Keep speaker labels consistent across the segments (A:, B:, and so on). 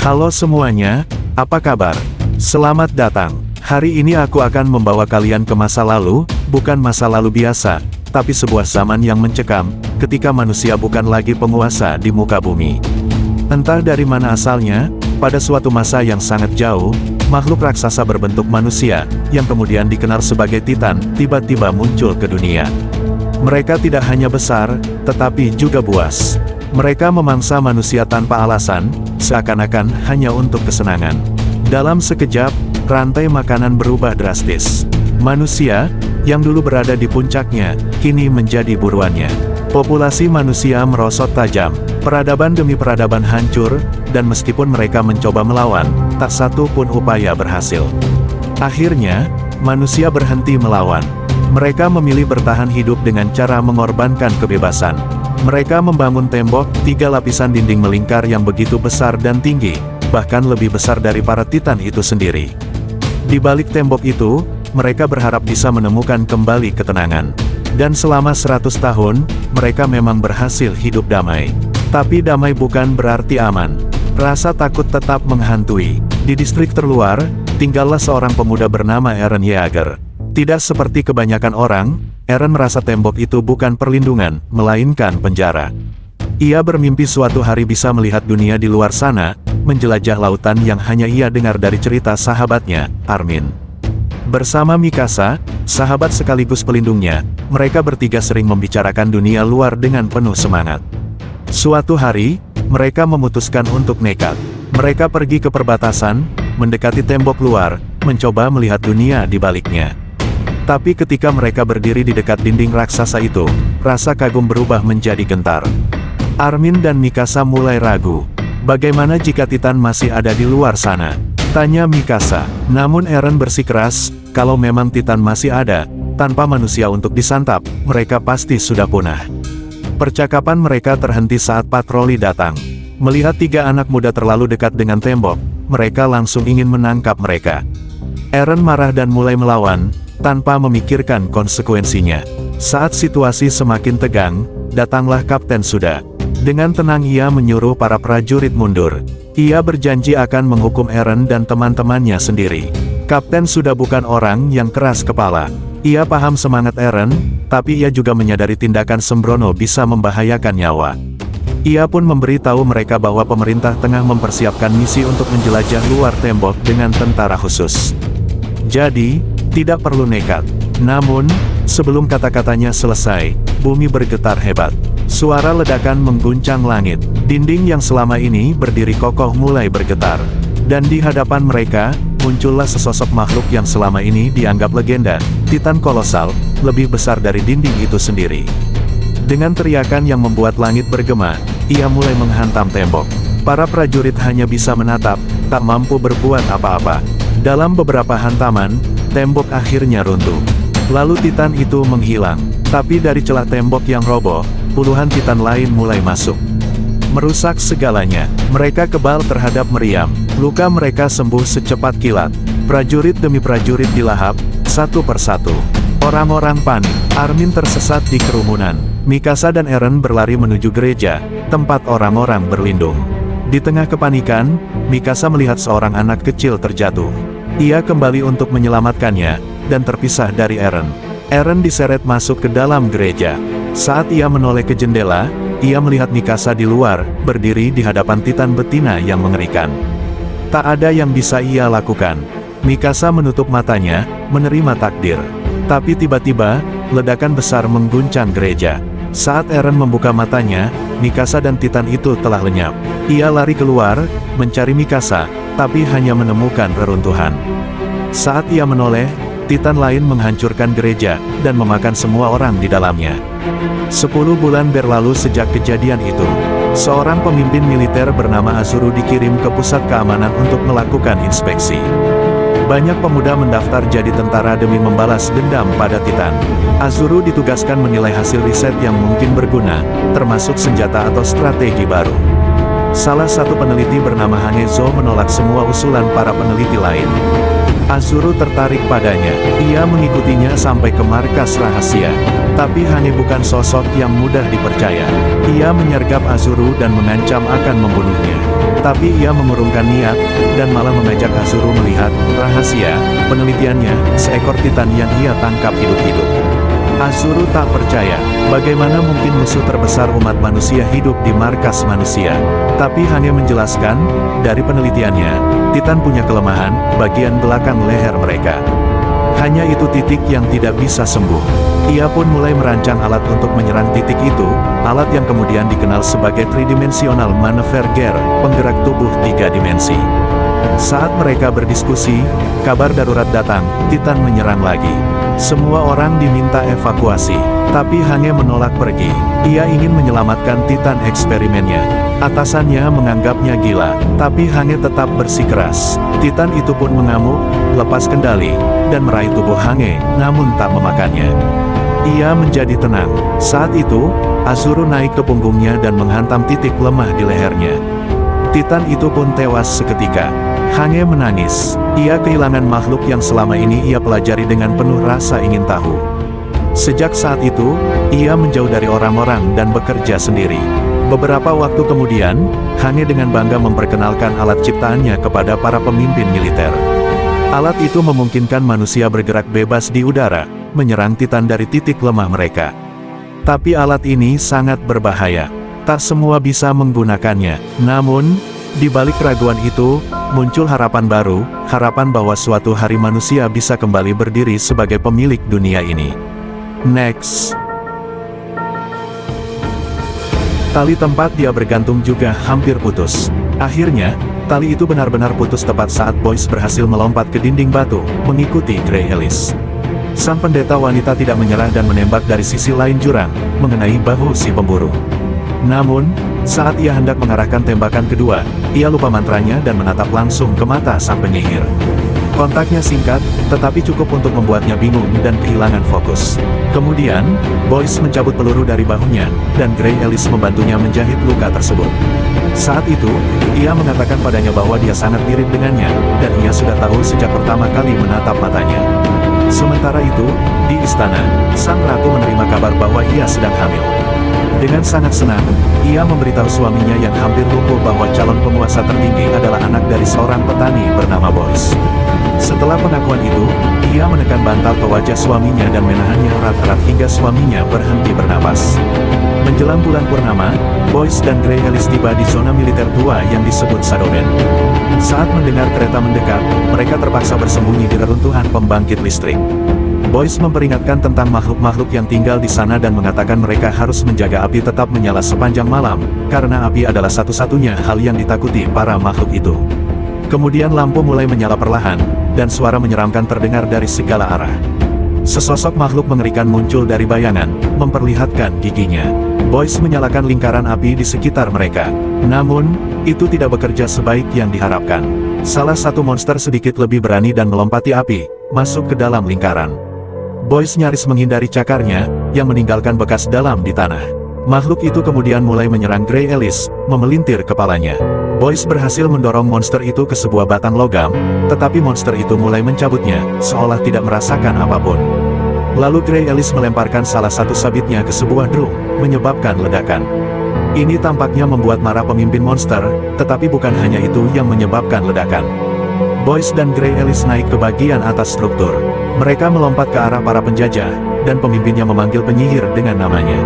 A: Halo semuanya, apa kabar? Selamat datang. Hari ini aku akan membawa kalian ke masa lalu, bukan masa lalu biasa, tapi sebuah zaman yang mencekam, ketika manusia bukan lagi penguasa di muka bumi. Entah dari mana asalnya, pada suatu masa yang sangat jauh, makhluk raksasa berbentuk manusia, yang kemudian dikenal sebagai Titan, tiba-tiba muncul ke dunia. Mereka tidak hanya besar, tetapi juga buas. Mereka memangsa manusia tanpa alasan, seakan-akan hanya untuk kesenangan. Dalam sekejap, rantai makanan berubah drastis. Manusia, yang dulu berada di puncaknya, kini menjadi buruannya. Populasi manusia merosot tajam, peradaban demi peradaban hancur, dan meskipun mereka mencoba melawan, tak satu pun upaya berhasil. Akhirnya, manusia berhenti melawan. Mereka memilih bertahan hidup dengan cara mengorbankan kebebasan. Mereka membangun tembok, 3 lapisan dinding melingkar yang begitu besar dan tinggi, bahkan lebih besar dari para Titan itu sendiri. Di balik tembok itu, mereka berharap bisa menemukan kembali ketenangan. Dan selama 100 tahun, mereka memang berhasil hidup damai. Tapi damai bukan berarti aman. Rasa takut tetap menghantui. Di distrik terluar, tinggallah seorang pemuda bernama Eren Yeager. Tidak seperti kebanyakan orang, Eren merasa tembok itu bukan perlindungan, melainkan penjara. Ia bermimpi suatu hari bisa melihat dunia di luar sana, menjelajah lautan yang hanya ia dengar dari cerita sahabatnya, Armin. Bersama Mikasa, sahabat sekaligus pelindungnya, mereka bertiga sering membicarakan dunia luar dengan penuh semangat. Suatu hari, mereka memutuskan untuk nekat. Mereka pergi ke perbatasan, mendekati tembok luar, mencoba melihat dunia di baliknya. Tapi ketika mereka berdiri di dekat dinding raksasa itu, rasa kagum berubah menjadi gentar. Armin dan Mikasa mulai ragu. Bagaimana jika Titan masih ada di luar sana? Tanya Mikasa. Namun Eren bersikeras, kalau memang Titan masih ada, tanpa manusia untuk disantap, mereka pasti sudah punah. Percakapan mereka terhenti saat patroli datang. Melihat 3 anak muda terlalu dekat dengan tembok, mereka langsung ingin menangkap mereka. Eren marah dan mulai melawan, tanpa memikirkan konsekuensinya. Saat situasi semakin tegang, datanglah Kapten Suda. Dengan tenang ia menyuruh para prajurit mundur. Ia berjanji akan menghukum Eren dan teman-temannya sendiri. Kapten Suda bukan orang yang keras kepala. Ia paham semangat Eren, tapi ia juga menyadari tindakan sembrono bisa membahayakan nyawa. Ia pun memberitahu mereka bahwa pemerintah tengah mempersiapkan misi untuk menjelajah luar tembok dengan tentara khusus. Jadi, tidak perlu nekat. Namun, sebelum kata-katanya selesai, bumi bergetar hebat. Suara ledakan mengguncang langit. Dinding yang selama ini berdiri kokoh mulai bergetar. Dan di hadapan mereka, muncullah sesosok makhluk yang selama ini dianggap legenda, Titan kolosal, lebih besar dari dinding itu sendiri. Dengan teriakan yang membuat langit bergema, ia mulai menghantam tembok. Para prajurit hanya bisa menatap, tak mampu berbuat apa-apa. Dalam beberapa hantaman, tembok akhirnya runtuh. Lalu Titan itu menghilang. Tapi dari celah tembok yang roboh, puluhan Titan lain mulai masuk. Merusak segalanya. Mereka kebal terhadap meriam. Luka mereka sembuh secepat kilat. Prajurit demi prajurit dilahap, satu persatu. Orang-orang panik. Armin tersesat di kerumunan. Mikasa dan Eren berlari menuju gereja, tempat orang-orang berlindung. Di tengah kepanikan, Mikasa melihat seorang anak kecil terjatuh. Ia kembali untuk menyelamatkannya, dan terpisah dari Eren. Eren diseret masuk ke dalam gereja. Saat ia menoleh ke jendela, ia melihat Mikasa di luar, berdiri di hadapan Titan betina yang mengerikan. Tak ada yang bisa ia lakukan. Mikasa menutup matanya, menerima takdir. Tapi tiba-tiba, ledakan besar mengguncang gereja. Saat Eren membuka matanya, Mikasa dan Titan itu telah lenyap. Ia lari keluar, mencari Mikasa, tapi hanya menemukan reruntuhan. Saat ia menoleh, Titan lain menghancurkan gereja, dan memakan semua orang di dalamnya. 10 bulan berlalu sejak kejadian itu. Seorang pemimpin militer bernama Azuru dikirim ke pusat keamanan untuk melakukan inspeksi. Banyak pemuda mendaftar jadi tentara demi membalas dendam pada Titan. Azuru ditugaskan menilai hasil riset yang mungkin berguna, termasuk senjata atau strategi baru. Salah satu peneliti bernama Hanezo menolak semua usulan para peneliti lain. Azuru tertarik padanya. Ia mengikutinya sampai ke markas rahasia. Tapi Hane bukan sosok yang mudah dipercaya. Ia menyergap Azuru dan mengancam akan membunuhnya. Tapi ia mengurungkan niat, dan malah mengajak Azuru melihat rahasia penelitiannya, seekor Titan yang ia tangkap hidup-hidup. Azuru tak percaya, bagaimana mungkin musuh terbesar umat manusia hidup di markas manusia. Tapi hanya menjelaskan, dari penelitiannya, Titan punya kelemahan, bagian belakang leher mereka. Hanya itu titik yang tidak bisa sembuh. Ia pun mulai merancang alat untuk menyerang titik itu, alat yang kemudian dikenal sebagai tridimensional maneuver gear, penggerak tubuh 3 dimensi. Saat mereka berdiskusi, kabar darurat datang, Titan menyerang lagi. Semua orang diminta evakuasi, tapi hanya menolak pergi. Ia ingin menyelamatkan Titan eksperimennya. Atasannya menganggapnya gila, tapi hanya tetap bersikeras. Titan itu pun mengamuk, lepas kendali, dan meraih tubuh Hange, namun tak memakannya. Ia menjadi tenang. Saat itu, Azuru naik ke punggungnya dan menghantam titik lemah di lehernya. Titan itu pun tewas seketika. Hange menangis. Ia kehilangan makhluk yang selama ini ia pelajari dengan penuh rasa ingin tahu. Sejak saat itu, ia menjauh dari orang-orang dan bekerja sendiri. Beberapa waktu kemudian, Hange dengan bangga memperkenalkan alat ciptaannya kepada para pemimpin militer. Alat itu memungkinkan manusia bergerak bebas di udara, menyerang Titan dari titik lemah mereka. Tapi alat ini sangat berbahaya. Tak semua bisa menggunakannya. Namun, di balik keraguan itu, muncul harapan baru, harapan bahwa suatu hari manusia bisa kembali berdiri sebagai pemilik dunia ini. Next. Tali tempat dia bergantung juga hampir putus. Akhirnya, tali itu benar-benar putus tepat saat Boyce berhasil melompat ke dinding batu, mengikuti Grey Elise. Sang pendeta wanita tidak menyerah dan menembak dari sisi lain jurang, mengenai bahu si pemburu. Namun, saat ia hendak mengarahkan tembakan kedua, ia lupa mantranya dan menatap langsung ke mata sang penyihir. Kontaknya singkat, tetapi cukup untuk membuatnya bingung dan kehilangan fokus. Kemudian, Boyce mencabut peluru dari bahunya, dan Grey Elise membantunya menjahit luka tersebut. Saat itu, ia mengatakan padanya bahwa dia sangat mirip dengannya, dan ia sudah tahu sejak pertama kali menatap matanya. Sementara itu, di istana, sang ratu menerima kabar bahwa ia sedang hamil. Dengan sangat senang, ia memberitahu suaminya yang hampir lumpuh bahwa calon penguasa tertinggi adalah anak dari seorang petani bernama Boyce. Setelah pengakuan itu, ia menekan bantal ke wajah suaminya dan menahannya erat-erat hingga suaminya berhenti bernapas. Menjelang bulan purnama, Boyce dan Grey Elise tiba di zona militer tua yang disebut Sadoben. Saat mendengar kereta mendekat, mereka terpaksa bersembunyi di reruntuhan pembangkit listrik. Boyce memperingatkan tentang makhluk-makhluk yang tinggal di sana dan mengatakan mereka harus menjaga api tetap menyala sepanjang malam, karena api adalah satu-satunya hal yang ditakuti para makhluk itu. Kemudian lampu mulai menyala perlahan, dan suara menyeramkan terdengar dari segala arah. Sesosok makhluk mengerikan muncul dari bayangan, memperlihatkan giginya. Boyce menyalakan lingkaran api di sekitar mereka. Namun, itu tidak bekerja sebaik yang diharapkan. Salah satu monster sedikit lebih berani dan melompati api, masuk ke dalam lingkaran. Boyce nyaris menghindari cakarnya, yang meninggalkan bekas dalam di tanah. Makhluk itu kemudian mulai menyerang Grey Elise, memelintir kepalanya. Boyce berhasil mendorong monster itu ke sebuah batang logam, tetapi monster itu mulai mencabutnya, seolah tidak merasakan apapun. Lalu Grey Elise melemparkan salah satu sabitnya ke sebuah drum, menyebabkan ledakan. Ini tampaknya membuat marah pemimpin monster, tetapi bukan hanya itu yang menyebabkan ledakan. Boyce dan Grey Elise naik ke bagian atas struktur. Mereka melompat ke arah para penjajah, dan pemimpinnya memanggil penyihir dengan namanya.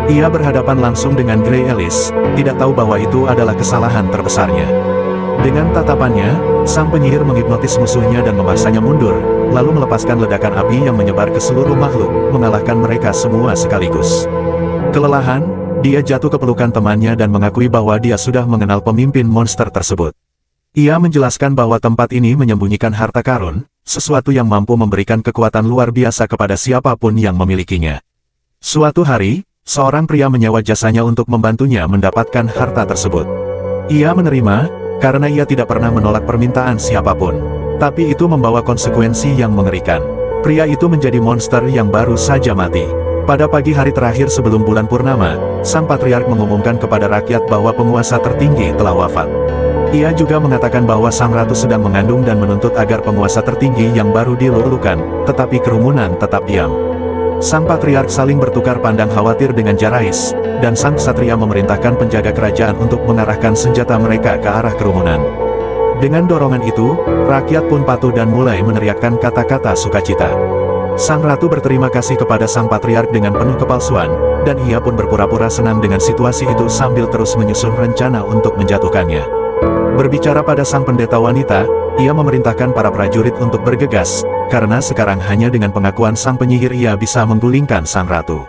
A: Ia berhadapan langsung dengan Grey Elise, tidak tahu bahwa itu adalah kesalahan terbesarnya. Dengan tatapannya, sang penyihir menghipnotis musuhnya dan memaksanya mundur, lalu melepaskan ledakan api yang menyebar ke seluruh makhluk, mengalahkan mereka semua sekaligus. Kelelahan, dia jatuh ke pelukan temannya dan mengakui bahwa dia sudah mengenal pemimpin monster tersebut. Ia menjelaskan bahwa tempat ini menyembunyikan harta karun, sesuatu yang mampu memberikan kekuatan luar biasa kepada siapapun yang memilikinya. Suatu hari, seorang pria menyewa jasanya untuk membantunya mendapatkan harta tersebut. Ia menerima, karena ia tidak pernah menolak permintaan siapapun. Tapi itu membawa konsekuensi yang mengerikan. Pria itu menjadi monster yang baru saja mati. Pada pagi hari terakhir sebelum bulan purnama, sang patriark mengumumkan kepada rakyat bahwa penguasa tertinggi telah wafat. Ia juga mengatakan bahwa sang ratu sedang mengandung dan menuntut agar penguasa tertinggi yang baru dilulukan, tetapi kerumunan tetap diam. Sang patriark saling bertukar pandang khawatir dengan Jarais, dan sang ksatria memerintahkan penjaga kerajaan untuk mengarahkan senjata mereka ke arah kerumunan. Dengan dorongan itu, rakyat pun patuh dan mulai meneriakkan kata-kata sukacita. Sang ratu berterima kasih kepada sang patriark dengan penuh kepalsuan, dan ia pun berpura-pura senang dengan situasi itu sambil terus menyusun rencana untuk menjatuhkannya. Berbicara pada sang pendeta wanita, ia memerintahkan para prajurit untuk bergegas, karena sekarang hanya dengan pengakuan sang penyihir ia bisa menggulingkan sang ratu.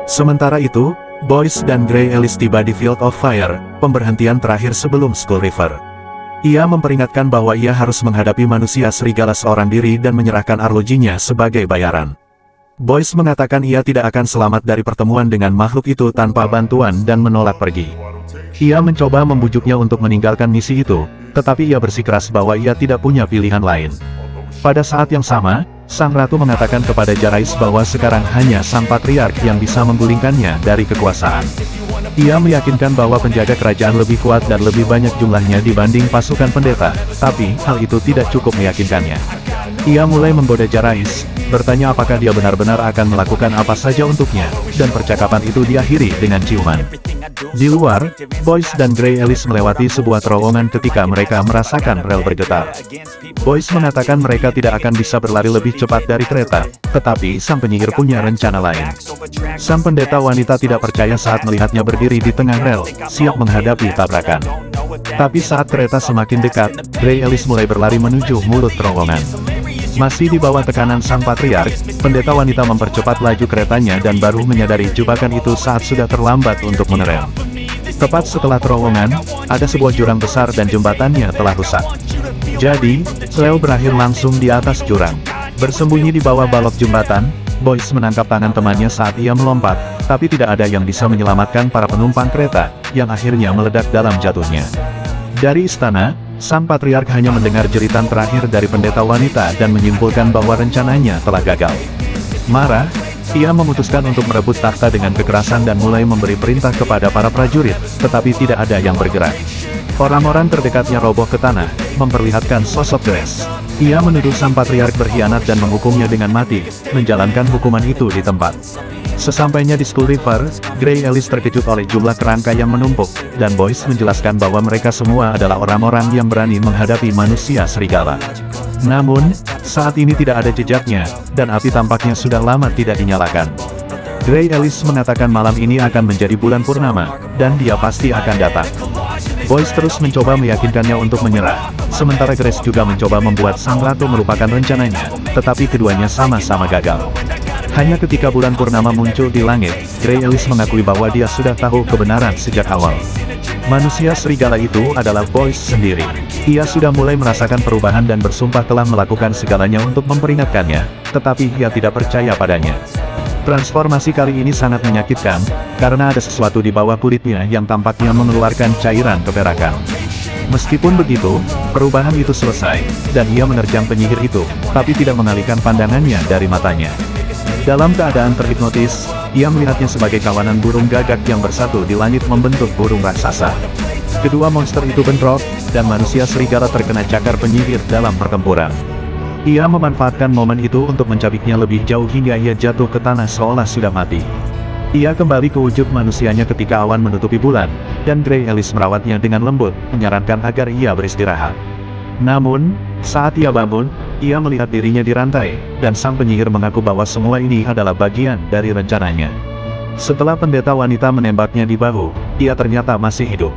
A: Sementara itu, Boyce dan Grey Ellis tiba di Field of Fire, pemberhentian terakhir sebelum Skull River. Ia memperingatkan bahwa ia harus menghadapi manusia serigala seorang diri dan menyerahkan arlojinya sebagai bayaran. Boyce mengatakan ia tidak akan selamat dari pertemuan dengan makhluk itu tanpa bantuan dan menolak pergi. Ia mencoba membujuknya untuk meninggalkan misi itu, tetapi ia bersikeras bahwa ia tidak punya pilihan lain. Pada saat yang sama, sang ratu mengatakan kepada Jarais bahwa sekarang hanya sang patriark yang bisa menggulingkannya dari kekuasaan. Ia meyakinkan bahwa penjaga kerajaan lebih kuat dan lebih banyak jumlahnya dibanding pasukan pendeta, tapi hal itu tidak cukup meyakinkannya. Ia mulai menggoda Jarais, bertanya apakah dia benar-benar akan melakukan apa saja untuknya, dan percakapan itu diakhiri dengan ciuman. Di luar, Boyce dan Grey Ellis melewati sebuah terowongan ketika mereka merasakan rel bergetar. Boyce mengatakan mereka tidak akan bisa berlari lebih cepat dari kereta, tetapi sang penyihir punya rencana lain. Sang pendeta wanita tidak percaya saat melihatnya berdiri di tengah rel, siap menghadapi tabrakan. Tapi saat kereta semakin dekat, Grey Ellis mulai berlari menuju mulut terowongan. Masih di bawah tekanan sang patriark, pendeta wanita mempercepat laju keretanya dan baru menyadari jebakan itu saat sudah terlambat untuk mengerem. Tepat setelah terowongan, ada sebuah jurang besar dan jembatannya telah rusak. Jadi, Leo berakhir langsung di atas jurang. Bersembunyi di bawah balok jembatan, Boyce menangkap tangan temannya saat ia melompat, tapi tidak ada yang bisa menyelamatkan para penumpang kereta, yang akhirnya meledak dalam jatuhnya. Dari istana, sang patriark hanya mendengar jeritan terakhir dari pendeta wanita dan menyimpulkan bahwa rencananya telah gagal. Marah, ia memutuskan untuk merebut takhta dengan kekerasan dan mulai memberi perintah kepada para prajurit, tetapi tidak ada yang bergerak. Orang-orang terdekatnya roboh ke tanah, memperlihatkan sosok Grace. Ia menuduh sang patriark berkhianat dan menghukumnya dengan mati, menjalankan hukuman itu di tempat. Sesampainya di Skull River, Grey Ellis terkejut oleh jumlah kerangka yang menumpuk, dan Boyce menjelaskan bahwa mereka semua adalah orang-orang yang berani menghadapi manusia serigala. Namun, saat ini tidak ada jejaknya, dan api tampaknya sudah lama tidak dinyalakan. Grey Ellis mengatakan malam ini akan menjadi bulan purnama, dan dia pasti akan datang. Boyce terus mencoba meyakinkannya untuk menyerah, sementara Grace juga mencoba membuat sang ratu melupakan rencananya, tetapi keduanya sama-sama gagal. Hanya ketika bulan purnama muncul di langit, Grey Ellis mengakui bahwa dia sudah tahu kebenaran sejak awal. Manusia serigala itu adalah Boyce sendiri. Ia sudah mulai merasakan perubahan dan bersumpah telah melakukan segalanya untuk memperingatkannya, tetapi ia tidak percaya padanya. Transformasi kali ini sangat menyakitkan, karena ada sesuatu di bawah kulitnya yang tampaknya mengeluarkan cairan keperakan. Meskipun begitu, perubahan itu selesai, dan ia menerjang penyihir itu, tapi tidak mengalihkan pandangannya dari matanya. Dalam keadaan terhipnotis, ia melihatnya sebagai kawanan burung gagak yang bersatu di langit membentuk burung raksasa. Kedua monster itu bentrok, dan manusia serigala terkena cakar penyihir dalam pertempuran. Ia memanfaatkan momen itu untuk mencabiknya lebih jauh hingga ia jatuh ke tanah seolah sudah mati. Ia kembali ke wujud manusianya ketika awan menutupi bulan, dan Grey Ellis merawatnya dengan lembut, menyarankan agar ia beristirahat. Namun, saat ia bangun, ia melihat dirinya dirantai, dan sang penyihir mengaku bahwa semua ini adalah bagian dari rencananya. Setelah pendeta wanita menembaknya di bahu, ia ternyata masih hidup.